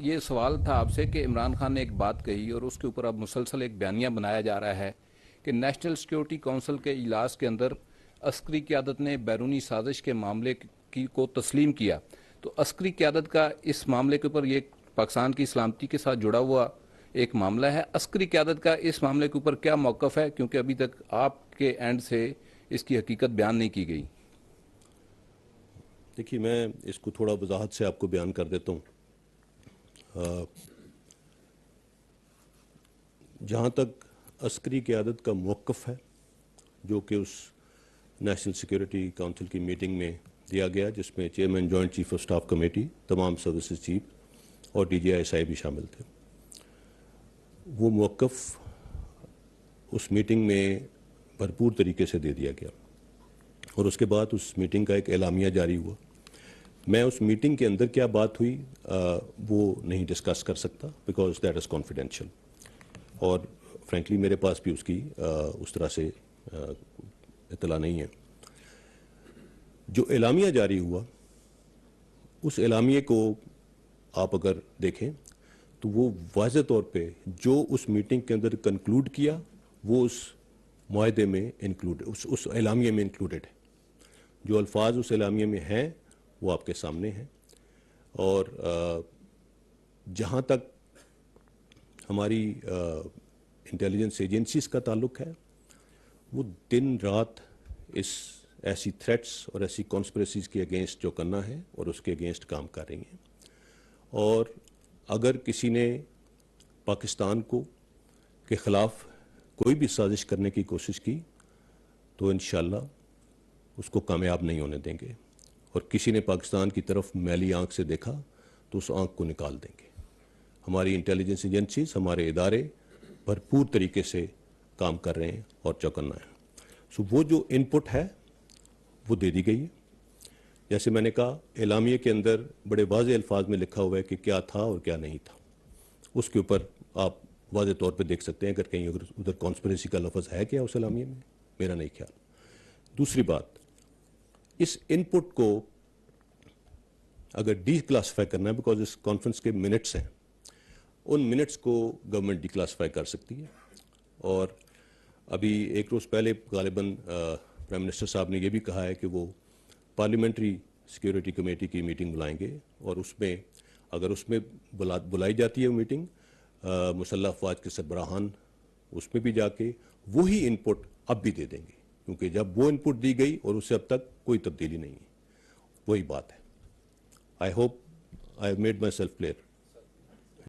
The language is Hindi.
ये सवाल था आपसे कि इमरान खान ने एक बात कही और उसके ऊपर अब मुसलसल एक बयानिया बनाया जा रहा है कि नेशनल सिक्योरिटी काउंसिल के इजलास के अंदर अस्करी क़यादत ने बैरूनी साजिश के मामले की को तस्लीम किया। तो अस्करी क़यादत का इस मामले के ऊपर ये पाकिस्तान की सलामती के साथ जुड़ा हुआ एक मामला है। अस्करी क़यादत का इस मामले के ऊपर क्या मौक़िफ़ है, क्योंकि अभी तक आपके एंड से इसकी हकीकत बयान नहीं की गई। देखिए, मैं इसको थोड़ा वजाहत से आपको बयान कर देता हूँ। जहाँ तक अस्करी क़यादत का मौक़िफ़ है, जो कि उस नेशनल सिक्योरिटी काउंसिल की मीटिंग में दिया गया, जिसमें chairman joint chief of staff committee, तमाम सर्विसेज चीफ और DGI-SI भी शामिल थे, वो मौक़िफ़ उस मीटिंग में भरपूर तरीके से दे दिया गया और उसके बाद उस मीटिंग का एक एलामिया जारी हुआ। मैं उस मीटिंग के अंदर क्या बात हुई वो नहीं डिस्कस कर सकता, बिकॉज दैट इज़ कॉन्फिडेंशियल, और फ्रेंकली मेरे पास भी उसकी उस तरह से इत्तला नहीं है। जो एलामिया जारी हुआ, उस एलामिया को आप अगर देखें तो वो वाज़ेह तौर पे जो उस मीटिंग के अंदर कंक्लूड किया वो उस मुआहदे में इंक्लूड, उस एलामिया में इंक्लूडेड है। जो अल्फाज उस एलामिया में हैं वो आपके सामने हैं। और जहाँ तक हमारी इंटेलिजेंस एजेंसीज का ताल्लुक है, वो दिन रात इस ऐसी थ्रेट्स और ऐसी कॉन्स्पिरेसीज के अगेंस्ट जो करना है और उसके अगेंस्ट काम कर रही हैं। और अगर किसी ने पाकिस्तान को के ख़िलाफ़ कोई भी साजिश करने की कोशिश की तो इंशाअल्लाह उसको कामयाब नहीं होने देंगे, और किसी ने पाकिस्तान की तरफ मैली आंख से देखा तो उस आंख को निकाल देंगे। हमारी इंटेलिजेंस एजेंसीज, हमारे इदारे भरपूर तरीके से काम कर रहे हैं और चौकन्ना है। सो वो जो इनपुट है वो दे दी गई है। जैसे मैंने कहा, एलामिया के अंदर बड़े वाज़ेह अल्फाज में लिखा हुआ है कि क्या था और क्या नहीं था। उसके ऊपर आप वाज़ेह तौर पे देख सकते हैं अगर कहीं अगर उधर कॉन्स्पिरेसी का लफ्ज़ है क्या उस एलामिया में, मेरा नहीं ख्याल। दूसरी बात, इस इनपुट को अगर डिक्लासिफाई करना है, बिकॉज इस कॉन्फ्रेंस के मिनट्स हैं, उन मिनट्स को गवर्नमेंट डिक्लासिफाई कर सकती है। और अभी एक रोज़ पहले गालिबन प्राइम मिनिस्टर साहब ने यह भी कहा है कि वो पार्लियामेंट्री सिक्योरिटी कमेटी की मीटिंग बुलाएंगे, और उसमें अगर उसमें बुलाई जाती है मीटिंग, मुसल्लह अफवाज के सरबराहान उसमें भी जाके वही इनपुट अब भी दे देंगे, क्योंकि जब वो इनपुट दी गई और उससे अब तक कोई तब्दीली नहीं है। वही बात है। I hope I have made my self clear.